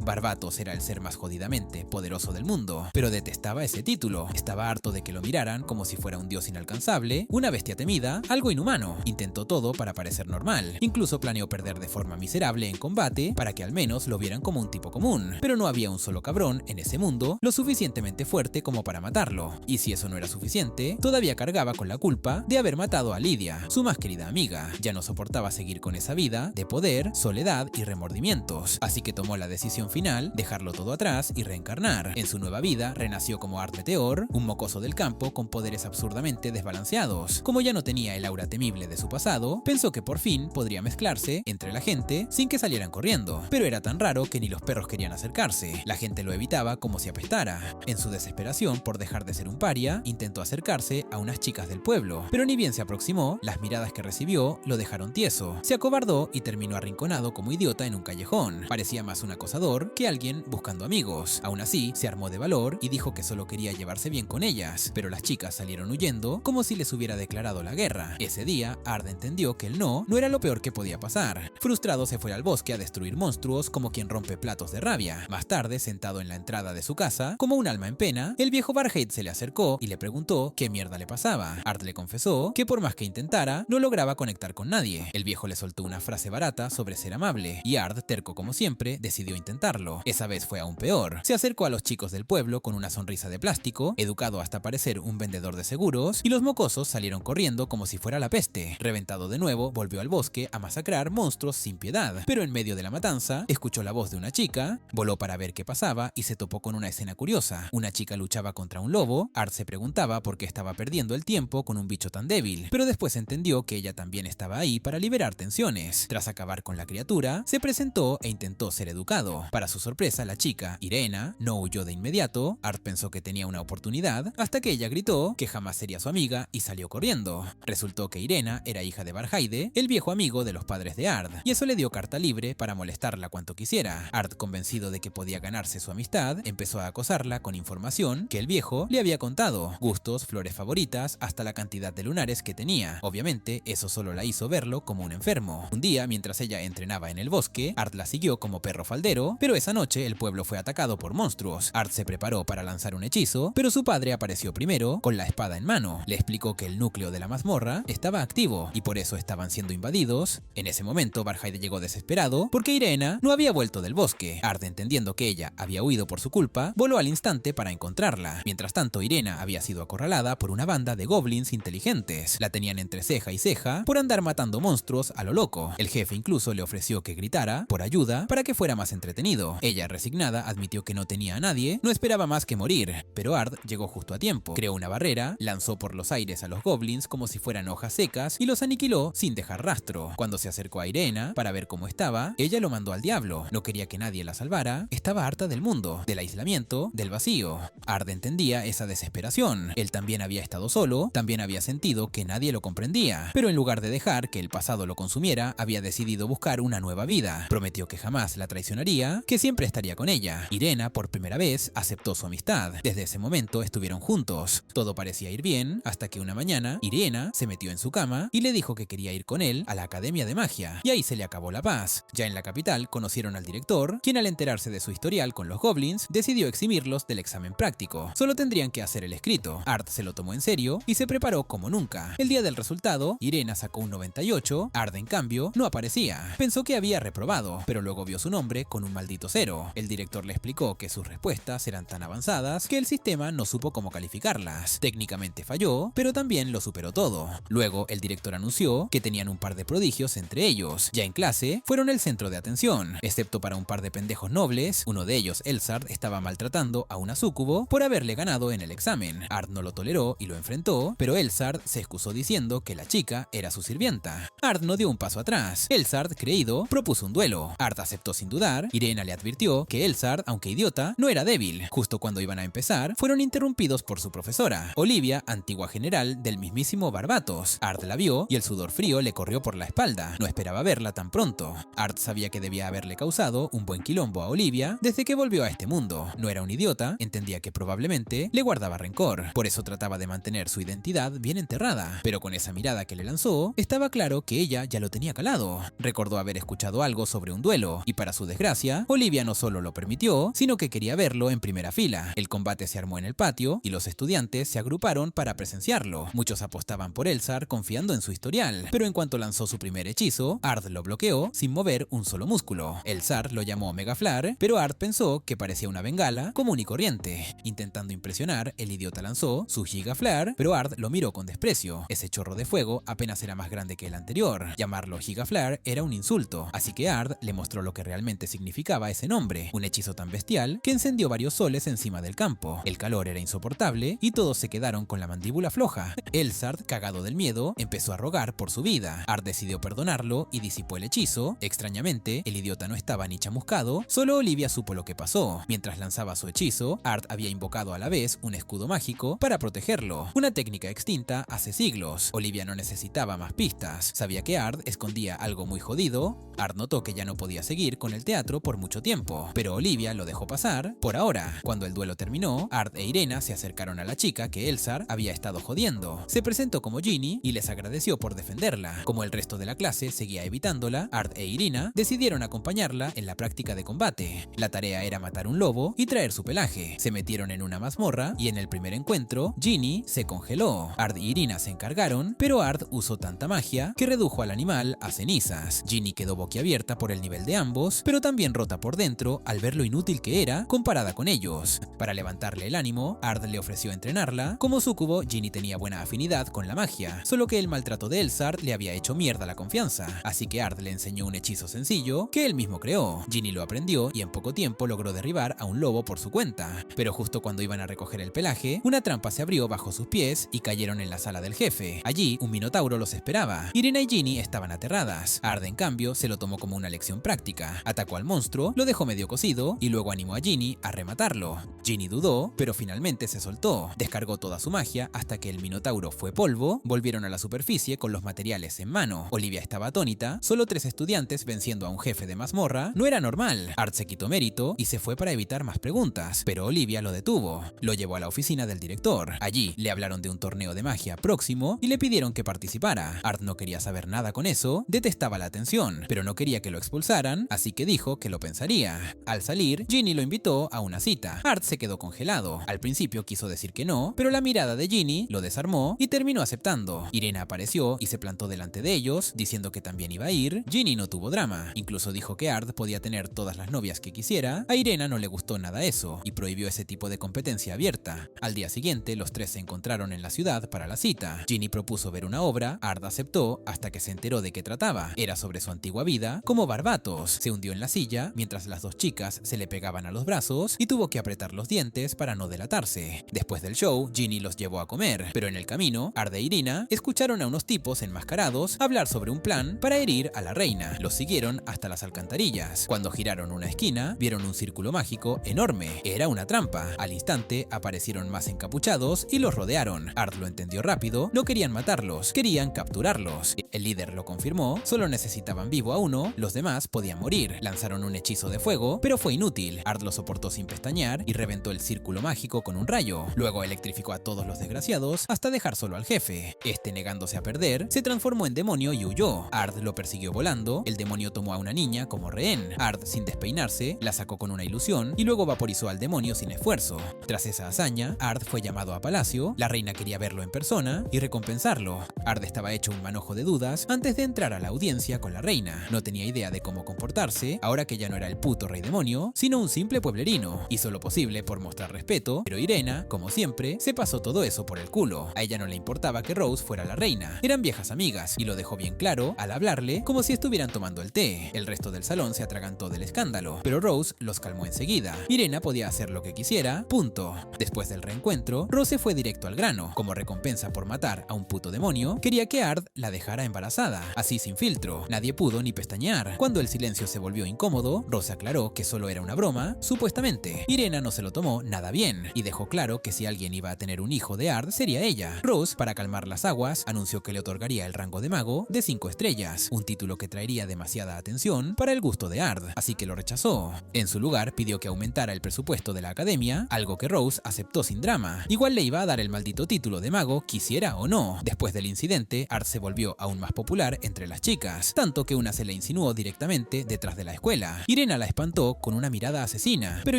Barbatos era el ser más jodidamente poderoso del mundo, pero detestaba ese título. Estaba harto de que lo miraran como si fuera un dios inalcanzable, una bestia temida, algo inhumano. Intentó todo para parecer normal. Incluso planeó perder de forma miserable en combate para que al menos lo vieran como un tipo común. Pero no había un solo cabrón en ese mundo lo suficientemente fuerte como para matarlo. Y si eso no era suficiente, todavía cargaba con la culpa de haber matado a Lidia, su más querida amiga. Ya no soportaba seguir con esa vida de poder, soledad y remordimientos. Así que tomó la decisión final, dejarlo todo atrás y reencarnar. En su nueva vida renació como Ard Meteor, un mocoso del campo con poderes absurdamente desbalanceados. Como ya no tenía el aura temible de su pasado, pensó que por fin podría mezclarse entre la gente sin que salieran corriendo. Pero era tan raro que ni los perros querían acercarse. La gente lo evitaba como si apestara. En su desesperación por dejar de ser un paria, intentó acercarse a unas chicas del pueblo, pero ni bien se aproximó, las miradas que recibió lo dejaron tieso. Se acobardó y terminó arrinconado como idiota en un callejón. Parecía más un acosador que alguien buscando amigos. Aún así, se armó de valor y dijo que solo quería llevarse bien con ellas, pero las chicas salieron huyendo como si les hubiera declarado la guerra. Ese día, Ard entendió que el no era lo peor que podía pasar. Frustrado, se fue al bosque a destruir monstruos como quien rompe platos de rabia. Más tarde, sentado en la entrada de su casa, como un alma en pena, el viejo Barhade se le acercó y le preguntó qué mierda le pasaba. Ard le confesó que por más que intentara, no lograba conectar con nadie. El viejo le soltó una frase barata sobre ser amable, y Ard, terco como siempre, decidió intentarlo. Esa vez fue aún peor. Se acercó a los chicos del pueblo con una sonrisa de plástico, educado hasta parecer un vendedor de seguros, y los mocosos salieron corriendo como si fuera la peste. Reventado de nuevo, volvió al bosque a masacrar monstruos sin piedad. Pero en medio de la matanza, escuchó la voz de una chica, voló para ver qué pasaba y se topó con una escena curiosa. Una chica luchaba contra un lobo. Ard se preguntaba por qué estaba perdiendo el tiempo con un bicho tan débil, pero después entendió que ella también estaba ahí para liberar tensiones. Tras acabar con la criatura, se presentó e intentó ser educado. Para su sorpresa, la chica, Irena, no huyó de inmediato. Ard pensó que tenía una oportunidad, hasta que ella gritó que jamás sería su amiga y salió corriendo. Resultó que Irena era hija de Barhade, el viejo amigo de los padres de Ard, y eso le dio carta libre para molestarla cuanto quisiera. Ard, convencido de que podía ganarse su amistad, empezó a acosarla con información que el viejo le había contado: gustos, flores favoritas, hasta la cantidad de lunares que tenía. Obviamente, eso solo la hizo verlo como un enfermo. Un día, mientras ella entrenaba en el bosque, Ard la siguió como perro faldero, pero esa noche el pueblo fue atacado por monstruos. Ard se preparó para lanzar un hechizo, pero su padre apareció primero con la espada en mano. Le explicó que el núcleo de la mazmorra estaba activo y por eso estaban siendo invadidos. En ese momento, Barhade llegó desesperado porque Irena no había vuelto del bosque. Ard, entendiendo que ella había huido por su culpa, voló al instante para encontrarla. Mientras tanto, Irena había sido acorralada por una banda de goblins inteligentes. La tenían entre ceja y ceja por andar matando monstruos a lo loco. El jefe incluso le ofreció que gritara por ayuda para que fuera más entretenido. Ella, resignada, admitió que no tenía a nadie, no esperaba más que morir, pero Ard llegó justo a tiempo. Creó una barrera, lanzó por los aires a los goblins como si fueran hojas secas y los aniquiló sin dejar rastro. Cuando se acercó a Irena para ver cómo estaba, ella lo mandó al diablo. No quería que nadie la salvara, estaba harta del mundo, del aislamiento, del vacío. Ard entendía esa desesperación. Él también había estado solo, también había sentido que nadie lo comprendía, pero en lugar de dejar que el pasado lo consumiera, había decidido buscar una nueva vida. Prometió que jamás la traicionaría, que siempre estaría con ella. Irena, por primera vez, aceptó su amistad. Desde ese momento estuvieron juntos. Todo parecía ir bien, hasta que una mañana, Irena se metió en su cama y le dijo que quería ir con él a la Academia de Magia. Y ahí se le acabó la paz. Ya en la capital conocieron al director, quien al enterarse de su historial con los goblins, decidió eximirlos del examen práctico. Solo tendrían que hacer el escrito. Ard se lo tomó en serio y se preparó como nunca. El día del resultado, Irena sacó un 98, Ard en cambio no aparecía. Pensó que había reprobado, pero luego vio su nombre con un maldito 0. El director le explicó que sus respuestas eran tan avanzadas que el sistema no supo cómo calificarlas. Técnicamente falló, pero también lo superó todo. Luego, el director anunció que tenían un par de prodigios entre ellos. Ya en clase, fueron el centro de atención, excepto para un par de pendejos nobles. Uno de ellos, Elsard, estaba maltratando a una súcubo por haberle ganado en el examen. Ard no lo toleró y lo enfrentó, pero Elsard se excusó diciendo que la chica era su sirvienta. Ard no dio un paso atrás. Elsard, creído, propuso un duelo. Ard aceptó sin dudar. Irena le advirtió que Elsard, aunque idiota, no era débil. Justo cuando iban a empezar, fueron interrumpidos por su profesora, Olivia, antigua general del mismísimo Barbatos. Ard la vio y el sudor frío le corrió por la espalda. No esperaba verla tan pronto. Ard sabía que debía haberle causado un buen quilombo a Olivia desde que volvió a este mundo. No era un idiota, entendía que probablemente le guardaba rencor. Por eso trataba de mantener su identidad bien enterrada. Pero con esa mirada que le lanzó, estaba claro que ella ya lo tenía calado. Recordó haber escuchado algo sobre un duelo, y para su desgracia, Olivia no solo lo permitió, sino que quería verlo en primera fila. El combate se armó en el patio y los estudiantes se agruparon para presenciarlo. Muchos apostaban por Elzar confiando en su historial, pero en cuanto lanzó su primer hechizo, Ard lo bloqueó sin mover un solo músculo. Elzar lo llamó Megaflar, pero Ard pensó que parecía una bengala común y corriente. Intentando impresionar, el idiota lanzó su Gigaflar, pero Ard lo miró con desprecio. Ese chorro de fuego apenas era más grande que el anterior. Llamarlo Gigaflar era un insulto, así que Ard le mostró lo que realmente significaba ese nombre, un hechizo tan bestial que encendió varios soles encima del campo. El calor era insoportable y todos se quedaron con la mandíbula floja. Elzar, cagado del miedo, empezó a rogar por su vida. Ard decidió perdonarlo y disipó el hechizo. Extrañamente, el idiota no estaba ni chamuscado, solo Olivia supo lo que pasó. Mientras lanzaba su hechizo, Ard había invocado a la vez un escudo mágico para protegerlo, una técnica extinta hace siglos. Olivia no necesitaba más pistas, sabía que Ard escondía algo muy jodido. Ard notó que ya no podía seguir con el teatro por mucho tiempo, pero Olivia lo dejó pasar por ahora. Cuando el duelo terminó, Ard e Irena se acercaron a la chica que Elzar había estado jodiendo. Se presentó como Ginny y les agradeció por defenderla. Como el resto de la clase seguía evitándola, Ard e Irina decidieron acompañarla en la práctica de combate. La tarea era matar un lobo y traer su pelaje. Se metieron en una mazmorra y en el primer encuentro, Ginny se congeló. Ard y Irina se encargaron, pero Ard usó tanta magia que redujo al animal a cenizas. Ginny quedó boquiabierta por el nivel de ambos, pero también rota por dentro al ver lo inútil que era comparada con ellos. Para levantarle el ánimo, Ard le ofreció entrenarla. Como súcubo, Ginny tenía buena afinidad con la magia, solo que el maltrato de Elzar le había hecho mierda la confianza, así que Ard le enseñó un hechizo sencillo que él mismo creó. Ginny lo aprendió y en poco tiempo logró derribar a un lobo por su cuenta, pero justo cuando iban a recoger el pelaje, una trampa se abrió bajo sus pies y cayeron en la sala del jefe. Allí, un minotauro los esperaba. Irena y Ginny estaban aterradas. Ard, en cambio, se lo tomó como una lección práctica. Atacó al monstruo, lo dejó medio cocido y luego animó a Ginny a rematarlo. Ginny dudó, pero finalmente se soltó. Descargó toda su magia hasta que el minotauro fue polvo. Volvieron a la superficie con los materiales en mano. Olivia estaba atónita. Solo 3 estudiantes venciendo a un jefe de mazmorra no era normal. Ard se quitó mérito y se fue para evitar más preguntas, pero Olivia lo detuvo. Lo llevó a la oficina del director. Allí le hablaron de un torneo de magia próximo y le pidieron que participara. Ard no quería saber nada con eso, detestaba la atención, pero no quería que lo expulsaran, así que dijo que lo pensaría. Al salir, Ginny lo invitó a una cita. Ard se quedó congelado. Al principio quiso decir que no, pero la mirada de Ginny lo desarmó y terminó aceptando. Irena apareció y se plantó delante de ellos, diciendo que también iba a ir. Ginny no tuvo drama. Incluso dijo que Ard podía tener todas las novias que quisiera. A Irena no le gustó nada eso y prohibió ese tipo de competencia abierta. Al día siguiente, los 3 se encontraron en la ciudad para la cita. Ginny propuso ver una obra, Ard aceptó hasta que se enteró de qué trataba. Era sobre su antigua vida como Barbatos. Se hundió en la silla mientras las 2 chicas se le pegaban a los brazos y tuvo que apretar los dientes para no delatarse. Después del show, Ginny los llevó a comer, pero en el camino, Ard e Irina escucharon a unos tipos enmascarados hablar sobre un plan para herir a la reina. Los siguieron hasta las alcantarillas. Cuando giraron una esquina, vieron un círculo mágico enorme. Era una trampa. Al instante, aparecieron más encapuchados y los rodearon. Ard lo entendió rápido, no querían matarlos, querían capturarlos. El líder lo confirmó, solo necesitaban vivo a uno, los demás podían morir. Lanzaron un hechizo de fuego, pero fue inútil. Ard lo soportó sin pestañear y reventó el círculo mágico con un rayo. Luego electrificó a todos los desgraciados hasta dejar solo al jefe. Este, negándose a perder, se transformó en demonio y huyó. Ard lo persiguió volando. El demonio tomó a una niña como rehén. Ard, sin despeinarse, la sacó con una ilusión y luego vaporizó al demonio sin esfuerzo. Tras esa hazaña, Ard fue llamado a palacio. La reina quería verlo en persona y recompensarlo. Ard estaba hecho un manojo de dudas antes de entrar a la audiencia con la reina. No tenía idea de cómo comportarse, ahora que ya no era el puto rey demonio, sino un simple pueblerino. Hizo lo posible por mostrar respeto, pero Irena, como siempre, se pasó todo eso por el culo. A ella no le importaba que Rose fuera la reina. Eran viejas amigas y lo dejó bien claro al hablarle como si estuvieran tomando el té. El resto del salón se atragantó del escándalo, pero Rose los calmó enseguida. Irena podía hacer lo que quisiera, punto. Después del reencuentro, Rose fue directo al grano. Como recompensa por matar a un puto demonio, quería que Ard la dejara embarazada, así sin filtro. Nadie pudo ni pestañear. Cuando el silencio se volvió incómodo, Rose aclaró que solo era una broma, supuestamente. Irena no se lo tomó nada bien y dejó claro que si alguien iba a tener un hijo de Ard sería ella. Rose, para calmar las aguas, anunció que le otorgaría el rango de mago de 5 estrellas, un título que traería demasiada atención para el gusto de Ard, así que lo rechazó. En su lugar, pidió que aumentara el presupuesto de la academia, algo que Rose aceptó sin drama. Igual le iba a dar el maldito título de mago, quisiera o no. Después del incidente, Ard se volvió aún más popular entre las chicas, tanto que una se le insinuó directamente detrás de la escuela. Irena Irena la espantó con una mirada asesina, pero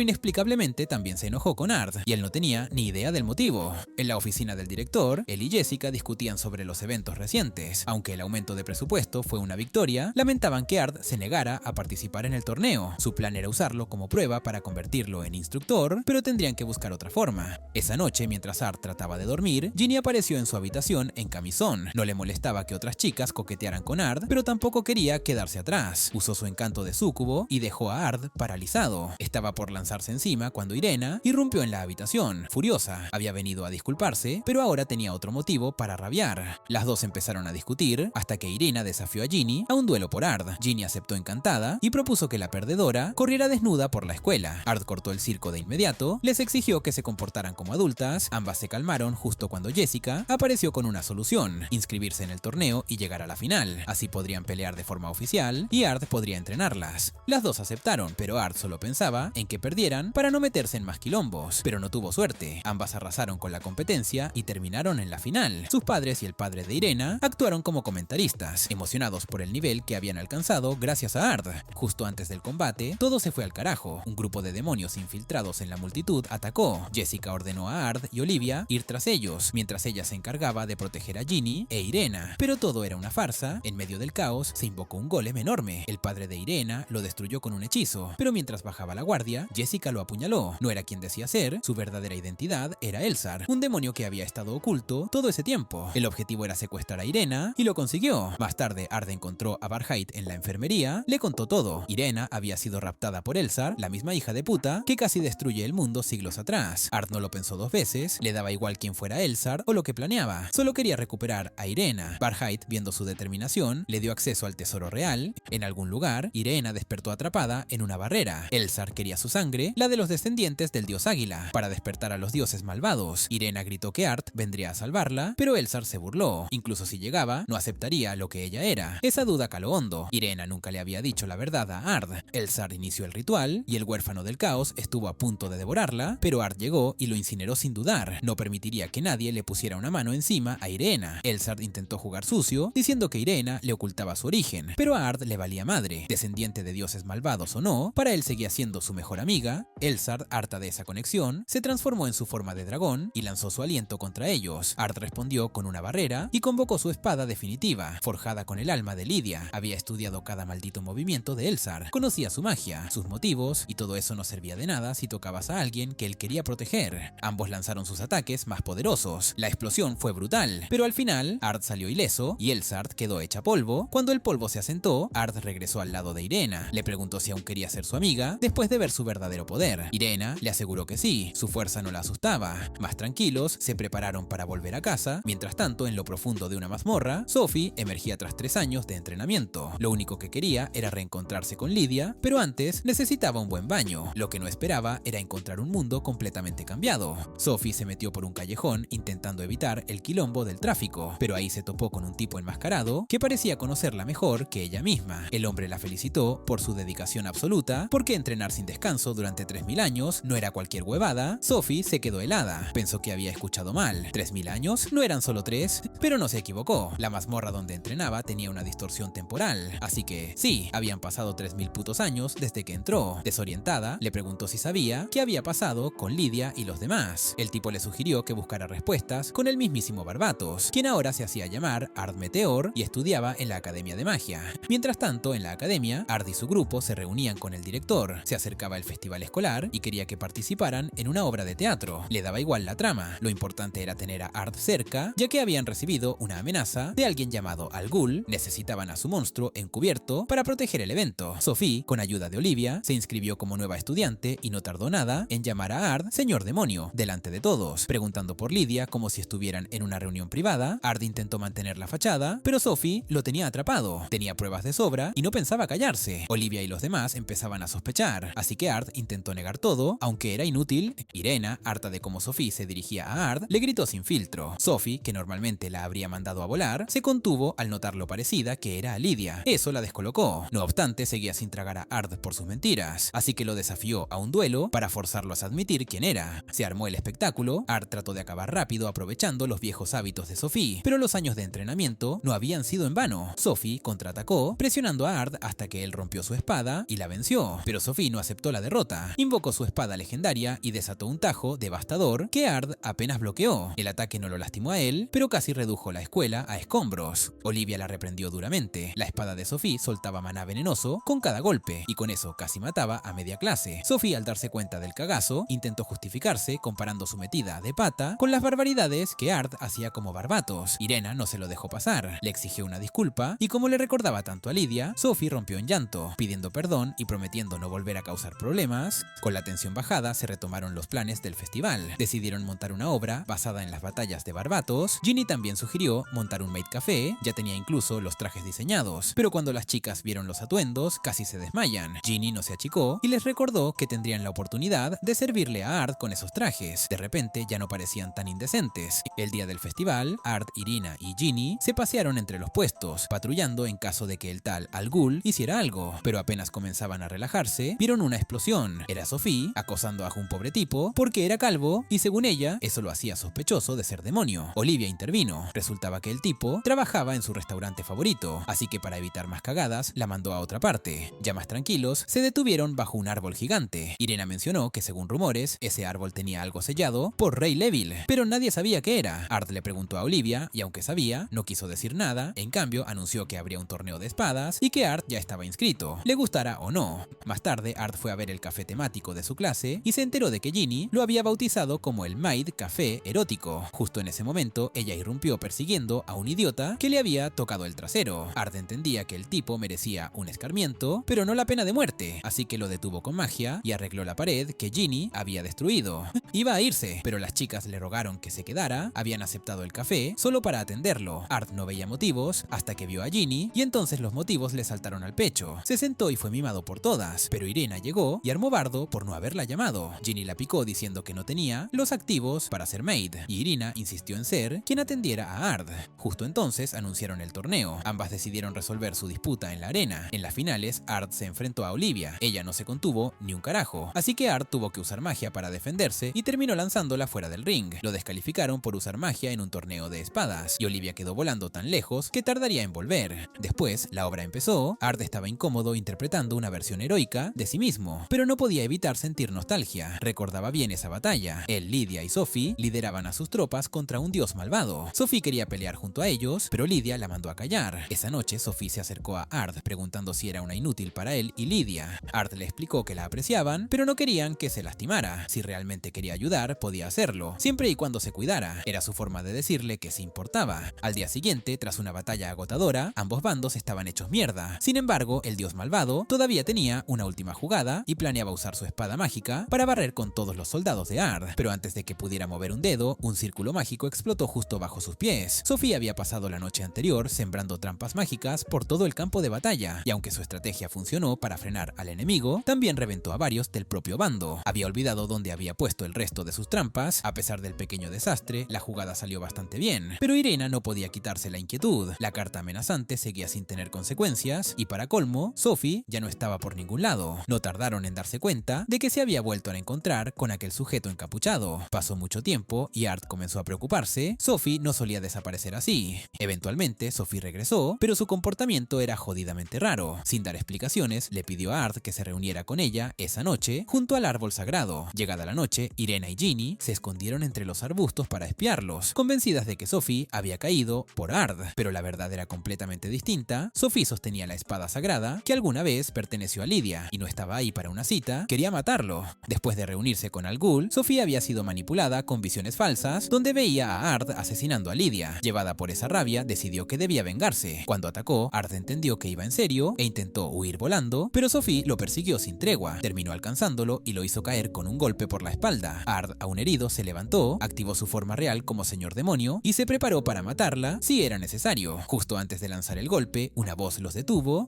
inexplicablemente también se enojó con Ard, y él no tenía ni idea del motivo. En la oficina del director, él y Jessica discutían sobre los eventos recientes. Aunque el aumento de presupuesto fue una victoria, lamentaban que Ard se negara a participar en el torneo. Su plan era usarlo como prueba para convertirlo en instructor, pero tendrían que buscar otra forma. Esa noche, mientras Ard trataba de dormir, Ginny apareció en su habitación en camisón. No le molestaba que otras chicas coquetearan con Ard, pero tampoco quería quedarse atrás. Usó su encanto de súcubo y dejó a Ard paralizado. Estaba por lanzarse encima cuando Irena irrumpió en la habitación, furiosa. Había venido a disculparse, pero ahora tenía otro motivo para rabiar. Las dos empezaron a discutir hasta que Irena desafió a Ginny a un duelo por Ard. Ginny aceptó encantada y propuso que la perdedora corriera desnuda por la escuela. Ard cortó el circo de inmediato, les exigió que se comportaran como adultas. Ambas se calmaron justo cuando Jessica apareció con una solución: inscribirse en el torneo y llegar a la final. Así podrían pelear de forma oficial y Ard podría entrenarlas. Las dos aceptaron, pero Ard solo pensaba en que perdieran para no meterse en más quilombos. Pero no tuvo suerte. Ambas arrasaron con la competencia y terminaron en la final. Sus padres y el padre de Irena actuaron como comentaristas, emocionados por el nivel que habían alcanzado gracias a Ard. Justo antes del combate, todo se fue al carajo. Un grupo de demonios infiltrados en la multitud atacó. Jessica ordenó a Ard y Olivia ir tras ellos, mientras ella se encargaba de proteger a Ginny e Irena. Pero todo era una farsa. En medio del caos se invocó un golem enorme. El padre de Irena lo destruyó con un hechizo, pero mientras bajaba la guardia, Jessica lo apuñaló. No era quien decía ser, su verdadera identidad era Elzar, un demonio que había estado oculto todo ese tiempo. El objetivo era secuestrar a Irena y lo consiguió. Más tarde, Ard encontró a Barhait en la enfermería, le contó todo. Irena había sido raptada por Elzar, la misma hija de puta que casi destruye el mundo siglos atrás. Ard no lo pensó dos veces, le daba igual quién fuera Elzar o lo que planeaba, solo quería recuperar a Irena. Barhait, viendo su determinación, le dio acceso al tesoro real. En algún lugar, Irena despertó atrapada en una barrera. Elzar quería su sangre, la de los descendientes del dios águila, para despertar a los dioses malvados. Irena gritó que Ard vendría a salvarla, pero Elzar se burló. Incluso si llegaba, no aceptaría lo que ella era. Esa duda caló hondo. Irena nunca le había dicho la verdad a Ard. Elzar inició el ritual y el huérfano del caos estuvo a punto de devorarla, pero Ard llegó y lo incineró sin dudar. No permitiría que nadie le pusiera una mano encima a Irena. Elzar intentó jugar sucio, diciendo que Irena le ocultaba su origen, pero a Ard le valía madre. Descendiente de dioses malvados o no, para él seguía siendo su mejor amiga. Elzar, harta de esa conexión, se transformó en su forma de dragón y lanzó su aliento contra ellos. Ard respondió con una barrera y convocó su espada definitiva, forjada con el alma de Lidia. Había estudiado cada maldito movimiento de Elzar, conocía su magia, sus motivos, y todo eso no servía de nada si tocabas a alguien que él quería proteger. Ambos lanzaron sus ataques más poderosos. La explosión fue brutal, pero al final, Ard salió ileso y Elzar quedó hecha polvo. Cuando el polvo se asentó, Ard regresó al lado de Irena. Le preguntó si aún quería ser su amiga después de ver su verdadero poder. Irena le aseguró que sí, su fuerza no la asustaba. Más tranquilos, se prepararon para volver a casa. Mientras tanto, en lo profundo de una mazmorra, Sophie emergía tras 3 años de entrenamiento. Lo único que quería era reencontrarse con Lidia, pero antes necesitaba un buen baño. Lo que no esperaba era encontrar un mundo completamente cambiado. Sophie se metió por un callejón intentando evitar el quilombo del tráfico, pero ahí se topó con un tipo enmascarado que parecía conocerla mejor que ella misma. El hombre la felicitó por su dedicación absoluta, porque entrenar sin descanso durante 3000 años no era cualquier huevada. Sophie se quedó helada, pensó que había escuchado mal. 3000 años no eran solo 3, pero no se equivocó. La mazmorra donde entrenaba tenía una distorsión temporal, así que sí, habían pasado 3000 putos años desde que entró. Desorientada, le preguntó si sabía qué había pasado con Lidia y los demás. El tipo le sugirió que buscara respuestas con el mismísimo Barbatos, quien ahora se hacía llamar Ard Meteor y estudiaba en la Academia de Magia. Mientras tanto, en la academia, Ard y su grupo se reunían con el director. Se acercaba el festival escolar y quería que participaran en una obra de teatro. Le daba igual la trama, lo importante era tener a Ard cerca, ya que habían recibido una amenaza de alguien llamado Al Ghul. Necesitaban a su monstruo encubierto para proteger el evento. Sophie, con ayuda de Olivia, se inscribió como nueva estudiante y no tardó nada en llamar a Ard Señor Demonio, delante de todos. Preguntando por Lidia como si estuvieran en una reunión privada, Ard intentó mantener la fachada, pero Sophie lo tenía atrapado. Tenía pruebas de sobra y no pensaba callarse. Olivia y los demás empezaban a sospechar, así que Ard intentó negar todo, aunque era inútil. Irena, harta de cómo Sophie se dirigía a Ard, le gritó sin filtro. Sophie, que normalmente la habría mandado a volar, se contuvo al notar lo parecida que era a Lidia. Eso la descolocó. No obstante, seguía sin tragar a Ard por sus mentiras, así que lo desafió a un duelo para forzarlo a admitir quién era. Se armó el espectáculo. Ard trató de acabar rápido aprovechando los viejos hábitos de Sophie, pero los años de entrenamiento no habían sido en vano. Sophie contraatacó, presionando a Ard hasta que él rompió su espada espada y la venció, pero Sophie no aceptó la derrota. Invocó su espada legendaria y desató un tajo devastador que Ard apenas bloqueó. El ataque no lo lastimó a él, pero casi redujo la escuela a escombros. Olivia la reprendió duramente. La espada de Sophie soltaba maná venenoso con cada golpe, y con eso casi mataba a media clase. Sophie, al darse cuenta del cagazo, intentó justificarse comparando su metida de pata con las barbaridades que Ard hacía como barbatos. Irena no se lo dejó pasar, le exigió una disculpa, y como le recordaba tanto a Lidia, Sophie rompió en llanto, pidiendo perdón y prometiendo no volver a causar problemas. Con la tensión bajada, se retomaron los planes del festival. Decidieron montar una obra basada en las batallas de Barbatos. Ginny también sugirió montar un maid café, ya tenía incluso los trajes diseñados, pero cuando las chicas vieron los atuendos, casi se desmayan. Ginny no se achicó y les recordó que tendrían la oportunidad de servirle a Ard con esos trajes. De repente ya no parecían tan indecentes. El día del festival, Ard, Irina y Ginny se pasearon entre los puestos, patrullando en caso de que el tal Al Ghul hiciera algo, pero apenas comenzaban a relajarse, vieron una explosión. Era Sophie acosando a un pobre tipo porque era calvo y según ella, eso lo hacía sospechoso de ser demonio. Olivia intervino. Resultaba que el tipo trabajaba en su restaurante favorito, así que para evitar más cagadas, la mandó a otra parte. Ya más tranquilos, se detuvieron bajo un árbol gigante. Irena mencionó que según rumores, ese árbol tenía algo sellado por Rey Levil, pero nadie sabía qué era. Ard le preguntó a Olivia y aunque sabía, no quiso decir nada. En cambio, anunció que habría un torneo de espadas y que Ard ya estaba inscrito, le gustara o no. Más tarde, Ard fue a ver el café temático de su clase y se enteró de que Ginny lo había bautizado como el Maid Café Erótico. Justo en ese momento, ella irrumpió persiguiendo a un idiota que le había tocado el trasero. Ard entendía que el tipo merecía un escarmiento, pero no la pena de muerte, así que lo detuvo con magia y arregló la pared que Ginny había destruido. Iba a irse, pero las chicas le rogaron que se quedara, habían aceptado el café solo para atenderlo. Ard no veía motivos hasta que vio a Ginny y entonces los motivos le saltaron al pecho. Se sentó y fue mimado por todas, pero Irena llegó y armó bardo por no haberla llamado. Ginny la picó diciendo que no tenía los activos para ser maid, y Irina insistió en ser quien atendiera a Ard. Justo entonces anunciaron el torneo. Ambas decidieron resolver su disputa en la arena. En las finales, Ard se enfrentó a Olivia. Ella no se contuvo ni un carajo, así que Ard tuvo que usar magia para defenderse y terminó lanzándola fuera del ring. Lo descalificaron por usar magia en un torneo de espadas, y Olivia quedó volando tan lejos que tardaría en volver. Después, la obra empezó. Ard estaba incómodo interpretando una versión heroica de sí mismo, pero no podía evitar sentir nostalgia. Recordaba bien esa batalla. Él, Lidia y Sophie lideraban a sus tropas contra un dios malvado. Sophie quería pelear junto a ellos, pero Lidia la mandó a callar. Esa noche, Sophie se acercó a Ard preguntando si era una inútil para él y Lidia. Ard le explicó que la apreciaban, pero no querían que se lastimara. Si realmente quería ayudar, podía hacerlo, siempre y cuando se cuidara. Era su forma de decirle que se importaba. Al día siguiente, tras una batalla agotadora, ambos bandos estaban hechos mierda. Sin embargo, el dios malvado todavía tenía una última jugada y planeaba usar su espada mágica para barrer con todos los soldados de Ard. Pero antes de que pudiera mover un dedo, un círculo mágico explotó justo bajo sus pies. Sophie había pasado la noche anterior sembrando trampas mágicas por todo el campo de batalla, y aunque su estrategia funcionó para frenar al enemigo, también reventó a varios del propio bando. Había olvidado dónde había puesto el resto de sus trampas. A pesar del pequeño desastre, la jugada salió bastante bien, pero Irena no podía quitarse la inquietud. La carta amenazante seguía sin tener consecuencias, y para colmo, Sophie ya no estaba por ningún lado. No tardaron en darse cuenta de que se había vuelto a encontrar con aquel sujeto encapuchado. Pasó mucho tiempo y Ard comenzó a preocuparse. Sophie no solía desaparecer así. Eventualmente, Sophie regresó, pero su comportamiento era jodidamente raro. Sin dar explicaciones, le pidió a Ard que se reuniera con ella esa noche junto al árbol sagrado. Llegada la noche, Irena y Ginny se escondieron entre los arbustos para espiarlos, convencidas de que Sophie había caído por Ard, pero la verdad era completamente distinta. Sophie sostenía la espada sagrada que alguna vez perteneció a Lidia y no estaba ahí para una cita, quería matarlo. Después de reunirse con Al Ghul, Sophie había sido manipulada con visiones falsas donde veía a Ard asesinando a Lidia. Llevada por esa rabia, decidió que debía vengarse. Cuando atacó, Ard entendió que iba en serio e intentó huir volando, pero Sophie lo persiguió sin tregua. Terminó alcanzándolo y lo hizo caer con un golpe por la espalda. Ard, aún herido, se levantó, activó su forma real como señor demonio y se preparó para matarla si era necesario. Justo antes de lanzar el golpe, una voz los detuvo.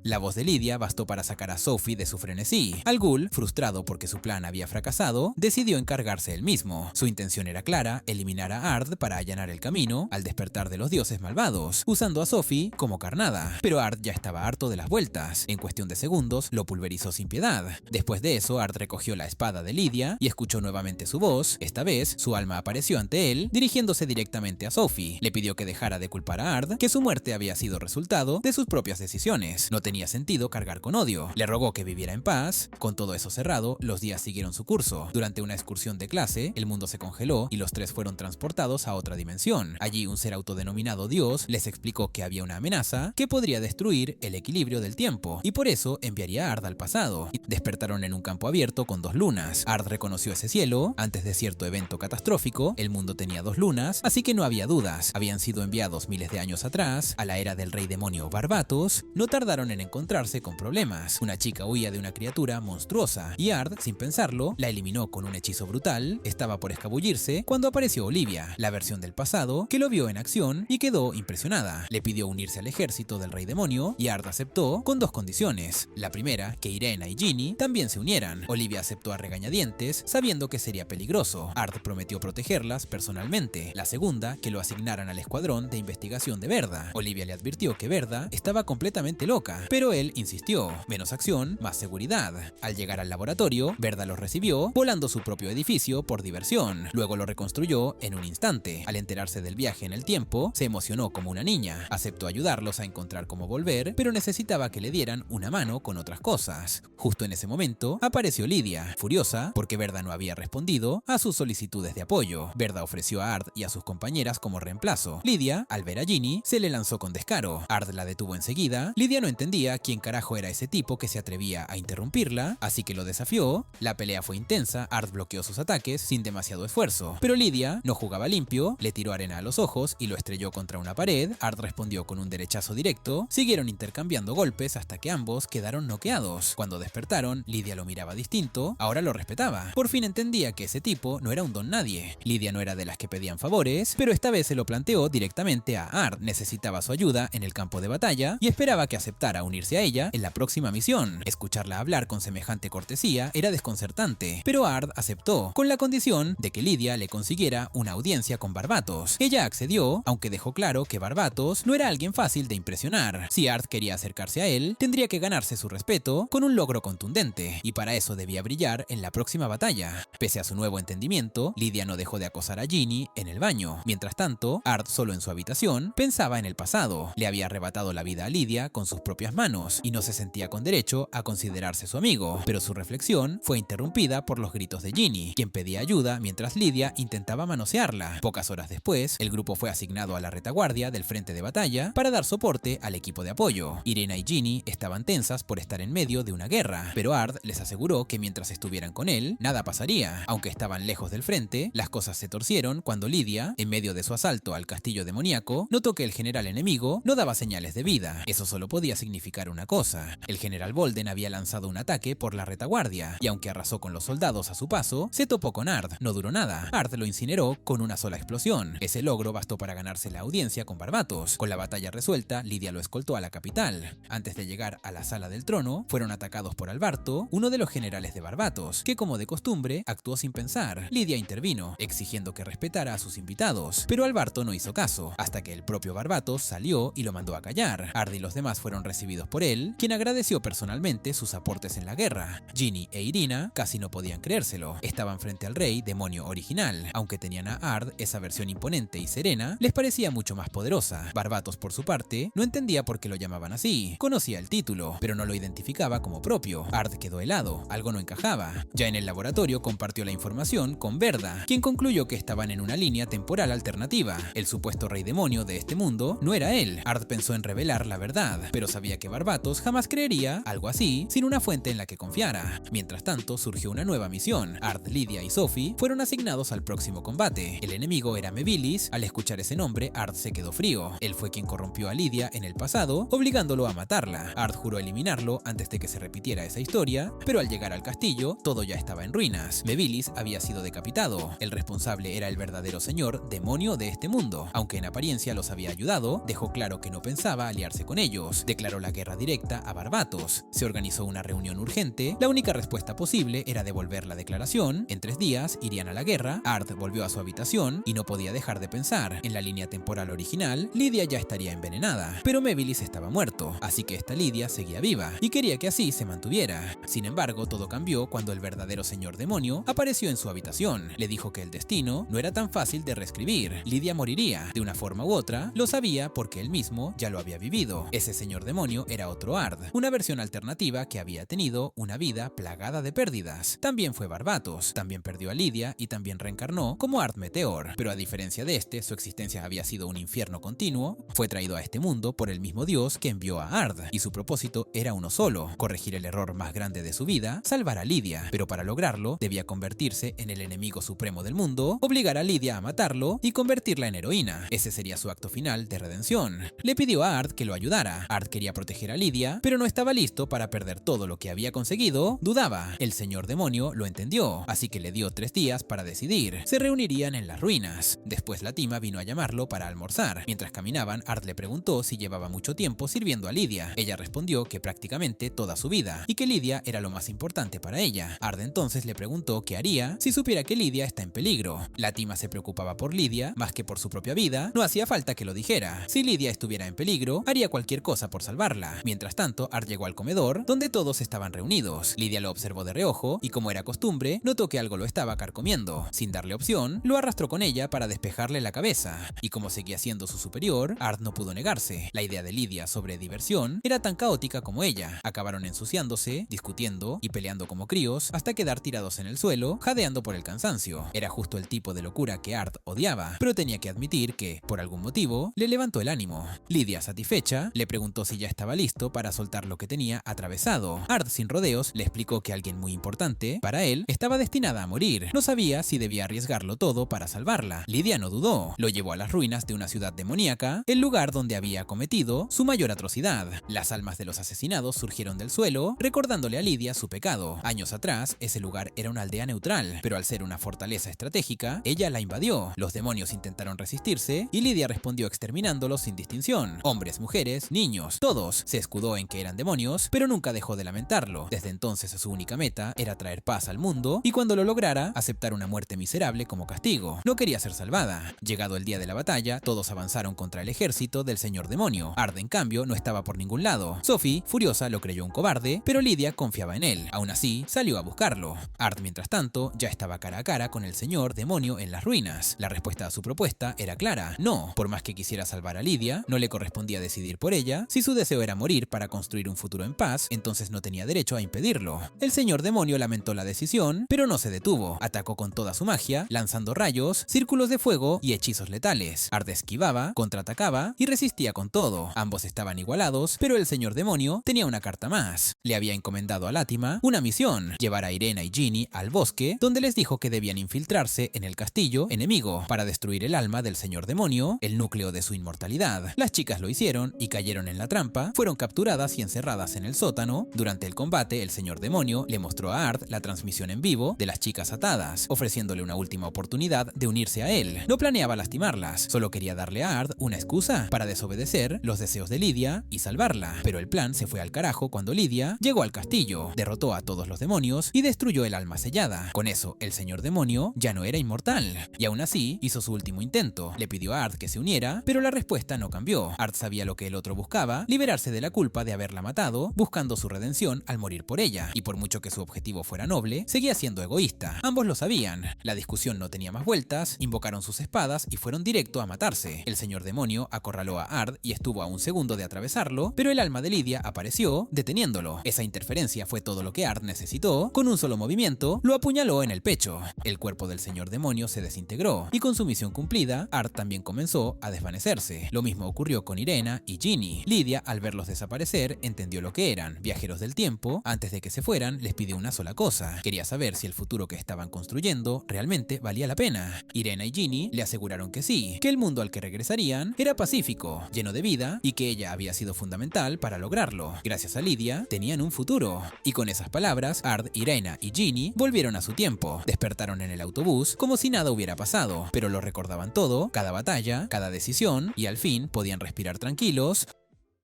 La voz de Lidia bastó para sacar a Sophie de su frenesí. Al Ghul, frustrado porque su plan había fracasado, decidió encargarse él mismo. Su intención era clara, eliminar a Ard para allanar el camino al despertar de los dioses malvados, usando a Sophie como carnada. Pero Ard ya estaba harto de las vueltas. En cuestión de segundos, lo pulverizó sin piedad. Después de eso, Ard recogió la espada de Lidia y escuchó nuevamente su voz. Esta vez, su alma apareció ante él, dirigiéndose directamente a Sophie. Le pidió que dejara de culpar a Ard, que su muerte había sido resultado de sus propias decisiones. No tenía sentido cargar cargar con odio. Le rogó que viviera en paz. Con todo eso cerrado, los días siguieron su curso. Durante una excursión de clase, el mundo se congeló y los tres fueron transportados a otra dimensión. Allí un ser autodenominado Dios les explicó que había una amenaza que podría destruir el equilibrio del tiempo y por eso enviaría a Ard al pasado. Despertaron en un campo abierto con 2 lunas. Ard reconoció ese cielo. Antes de cierto evento catastrófico, el mundo tenía 2 lunas, así que no había dudas. Habían sido enviados miles de años atrás, a la era del rey demonio Barbatos. No tardaron en encontrarse con problemas. Una chica huía de una criatura monstruosa y Ard, sin pensarlo, la eliminó con un hechizo brutal. Estaba por escabullirse cuando apareció Olivia, la versión del pasado, que lo vio en acción y quedó impresionada. Le pidió unirse al ejército del rey demonio y Ard aceptó con 2 condiciones. La primera, que Irena y Ginny también se unieran. Olivia aceptó a regañadientes, sabiendo que sería peligroso. Ard prometió protegerlas personalmente. La segunda, que lo asignaran al escuadrón de investigación de Verda. Olivia le advirtió que Verda estaba completamente loca, pero él insistió. Menos acción, más seguridad. Al llegar al laboratorio, Verda los recibió, volando su propio edificio por diversión. Luego lo reconstruyó en un instante. Al enterarse del viaje en el tiempo, se emocionó como una niña. Aceptó ayudarlos a encontrar cómo volver, pero necesitaba que le dieran una mano con otras cosas. Justo en ese momento, apareció Lydia, furiosa porque Verda no había respondido a sus solicitudes de apoyo. Verda ofreció a Ard y a sus compañeras como reemplazo. Lydia, al ver a Ginny, se le lanzó con descaro. Ard la detuvo enseguida. Lydia no entendía quién carajo era ese tipo que se atrevía a interrumpirla, así que lo desafió. La pelea fue intensa. Ard bloqueó sus ataques sin demasiado esfuerzo, pero Lydia no jugaba limpio, le tiró arena a los ojos y lo estrelló contra una pared. Ard respondió con un derechazo directo. Siguieron intercambiando golpes hasta que ambos quedaron noqueados. Cuando despertaron, Lydia lo miraba distinto. Ahora lo respetaba. Por fin entendía que ese tipo no era un don nadie. Lydia no era de las que pedían favores, pero esta vez se lo planteó directamente a Ard. Necesitaba su ayuda en el campo de batalla y esperaba que aceptara unirse a ella en la próxima misión. Escucharla hablar con semejante cortesía era desconcertante, pero Ard aceptó, con la condición de que Lydia le consiguiera una audiencia con Barbatos. Ella accedió, aunque dejó claro que Barbatos no era alguien fácil de impresionar. Si Ard quería acercarse a él, tendría que ganarse su respeto con un logro contundente, y para eso debía brillar en la próxima batalla. Pese a su nuevo entendimiento, Lydia no dejó de acosar a Ginny en el baño. Mientras tanto, Ard, solo en su habitación, pensaba en el pasado. Le había arrebatado la vida a Lydia con sus propias manos, y no se sentía con derecho a considerarse su amigo. Pero su reflexión fue interrumpida por los gritos de Ginny, quien pedía ayuda mientras Lydia intentaba manosearla. Pocas horas después, el grupo fue asignado a la retaguardia del frente de batalla para dar soporte al equipo de apoyo. Irena y Ginny estaban tensas por estar en medio de una guerra, pero Ard les aseguró que mientras estuvieran con él, nada pasaría. Aunque estaban lejos del frente, las cosas se torcieron cuando Lydia, en medio de su asalto al castillo demoníaco, notó que el general enemigo no daba señales de vida. Eso solo podía significar una cosa: el general Bolden había lanzado un ataque por la retaguardia, y aunque arrasó con los soldados a su paso, se topó con Ard. No duró nada. Ard lo incineró con una sola explosión. Ese logro bastó para ganarse la audiencia con Barbatos. Con la batalla resuelta, Lydia lo escoltó a la capital. Antes de llegar a la sala del trono, fueron atacados por Albarto, uno de los generales de Barbatos, que como de costumbre actuó sin pensar. Lydia intervino, exigiendo que respetara a sus invitados, pero Albarto no hizo caso, hasta que el propio Barbatos salió y lo mandó a callar. Ard y los demás fueron recibidos por él, quien agradeció personalmente sus aportes en la guerra. Ginny e Irina casi no podían creérselo. Estaban frente al rey demonio original. Aunque tenían a Ard, esa versión imponente y serena les parecía mucho más poderosa. Barbatos, por su parte, no entendía por qué lo llamaban así. Conocía el título, pero no lo identificaba como propio. Ard quedó helado, algo no encajaba. Ya en el laboratorio compartió la información con Verda, quien concluyó que estaban en una línea temporal alternativa. El supuesto rey demonio de este mundo no era él. Ard pensó en revelar la verdad, pero sabía que Barbatos jamás creería algo así sin una fuente en la que confiara. Mientras tanto, surgió una nueva misión. Ard, Lydia y Sophie fueron asignados al próximo combate. El enemigo era Mevilis. Al escuchar ese nombre, Ard se quedó frío. Él fue quien corrompió a Lydia en el pasado, obligándolo a matarla. Ard juró eliminarlo antes de que se repitiera esa historia, pero al llegar al castillo, todo ya estaba en ruinas. Mevilis había sido decapitado. El responsable era el verdadero señor demonio de este mundo. Aunque en apariencia los había ayudado, dejó claro que no pensaba aliarse con ellos. Declaró la guerra directa a Barbatos. Se organizó una reunión urgente. La única respuesta posible era devolver la declaración. En 3 días irían a la guerra. Ard volvió a su habitación y no podía dejar de pensar. En la línea temporal original, Lydia ya estaría envenenada, pero Mevilis estaba muerto, así que esta Lydia seguía viva y quería que así se mantuviera. Sin embargo, todo cambió cuando el verdadero señor demonio apareció en su habitación. Le dijo que el destino no era tan fácil de reescribir. Lydia moriría de una forma u otra. Lo sabía porque él mismo ya lo había vivido. Ese señor demonio era otro Ard, una versión alternativa que había tenido una vida plagada de pérdidas. También fue Barbatos, también perdió a Lydia y también reencarnó como Ard Meteor, pero a diferencia de este, su existencia había sido un infierno continuo. Fue traído a este mundo por el mismo Dios que envió a Ard, y su propósito era uno solo: corregir el error más grande de su vida, salvar a Lydia, pero para lograrlo debía convertirse en el enemigo supremo del mundo, obligar a Lydia a matarlo y convertirla en heroína. Ese sería su acto final de redención. Le pidió a Ard que lo ayudara. Ard quería proteger a Lydia, pero no estaba listo para perder todo lo que había conseguido. Dudaba. El señor demonio lo entendió, así que le dio 3 días para decidir. Se reunirían en las ruinas. Después la Tima vino a llamarlo para almorzar. Mientras caminaban, Ard le preguntó si llevaba mucho tiempo sirviendo a Lydia. Ella respondió que prácticamente toda su vida, y que Lydia era lo más importante para ella. Ard entonces le preguntó qué haría si supiera que Lydia está en peligro. La Tima se preocupaba por Lydia más que por su propia vida. No hacía falta que lo dijera. Si Lydia estuviera en peligro, haría cualquier cosa por salvarla. Mientras tanto, Ard llegó al comedor, donde todos estaban reunidos. Lydia lo observó de reojo y, como era costumbre, notó que algo lo estaba carcomiendo. Sin darle opción, lo arrastró con ella para despejarle la cabeza. Y como seguía siendo su superior, Ard no pudo negarse. La idea de Lydia sobre diversión era tan caótica como ella. Acabaron ensuciándose, discutiendo y peleando como críos, hasta quedar tirados en el suelo, jadeando por el cansancio. Era justo el tipo de locura que Ard odiaba, pero tenía que admitir que, por algún motivo, le levantó el ánimo. Lydia, satisfecha, le preguntó si ya estaba listo para soltar lo que tenía atravesado. Ard, sin rodeos, le explicó que alguien muy importante para él estaba destinada a morir. No sabía si debía arriesgarlo todo para salvarla. Lydia no dudó. Lo llevó a las ruinas de una ciudad demoníaca, el lugar donde había cometido su mayor atrocidad. Las almas de los asesinados surgieron del suelo, recordándole a Lydia su pecado. Años atrás, ese lugar era una aldea neutral, pero al ser una fortaleza estratégica, ella la invadió. Los demonios intentaron resistirse y Lydia respondió exterminándolos sin distinción. Hombres, mujeres, niños, todos. Se escudó en que eran demonios, pero nunca dejó de lamentarlo. Desde entonces su única meta era traer paz al mundo, y cuando lo lograra, aceptar una muerte miserable como castigo. No quería ser salvada. Llegado el día de la batalla, todos avanzaron contra el ejército del señor demonio. Ard, en cambio, no estaba por ningún lado. Sophie, furiosa, lo creyó un cobarde, pero Lydia confiaba en él. Aún así, salió a buscarlo. Ard, mientras tanto, ya estaba cara a cara con el señor demonio en las ruinas. La respuesta a su propuesta era clara: no. Por más que quisiera salvar a Lydia, no le correspondía decidir por ella. Si su deseo era morir para construir un futuro en paz, entonces no tenía derecho a impedirlo. El señor demonio lamentó la decisión, pero no se detuvo. Atacó con toda su magia, lanzando rayos, círculos de fuego y hechizos letales. Ard esquivaba, contraatacaba y resistía con todo. Ambos estaban igualados, pero el señor demonio tenía una carta más. Le había encomendado a Látima una misión: llevar a Irena y Ginny al bosque, donde les dijo que debían infiltrarse en el castillo enemigo para destruir el alma del señor demonio, el núcleo de su inmortalidad. Las chicas lo hicieron y cayeron en la trampa. Fueron capturadas y encerradas en el sótano. Durante el combate, el señor demonio le mostró a Ard la transmisión en vivo de las chicas atadas, ofreciéndole una última oportunidad de unirse a él. No planeaba lastimarlas, solo quería darle a Ard una excusa para desobedecer los deseos de Lydia y salvarla. Pero el plan se fue al carajo cuando Lydia llegó al castillo, derrotó a todos los demonios y destruyó el alma sellada. Con eso, el señor demonio ya no era inmortal, y aún así hizo su último intento. Le pidió a Ard que se uniera, pero la respuesta no cambió. Ard sabía lo que el otro buscaba: liberarse de la culpa de haberla matado, buscando su redención al morir por ella. Y por mucho que su objetivo fuera noble, seguía siendo egoísta. Ambos lo sabían. La discusión no tenía más vueltas, invocaron sus espadas y fueron directo a matarse. El señor demonio acorraló a Ard y estuvo a un segundo de atravesarlo, pero el alma de Lydia apareció, deteniéndolo. Esa interferencia fue todo lo que Ard necesitó. Con un solo movimiento, lo apuñaló en el pecho. El cuerpo del señor demonio se desintegró, y con su misión cumplida, Ard también comenzó a desvanecerse. Lo mismo ocurrió con Irena y Ginny. Lydia, al verlos desaparecer, entendió lo que eran: viajeros del tiempo. Antes de que se fueran, les pidió una sola cosa: quería saber si el futuro que estaban construyendo realmente valía la pena. Irena y Ginny le aseguraron que sí, que el mundo al que regresarían era pacífico, lleno de vida, y que ella había sido fundamental para lograrlo. Gracias a Lydia, tenían un futuro. Y con esas palabras, Ard, Irena y Ginny volvieron a su tiempo. Despertaron en el autobús como si nada hubiera pasado, pero lo recordaban todo, cada batalla, cada decisión, y al fin podían respirar tranquilos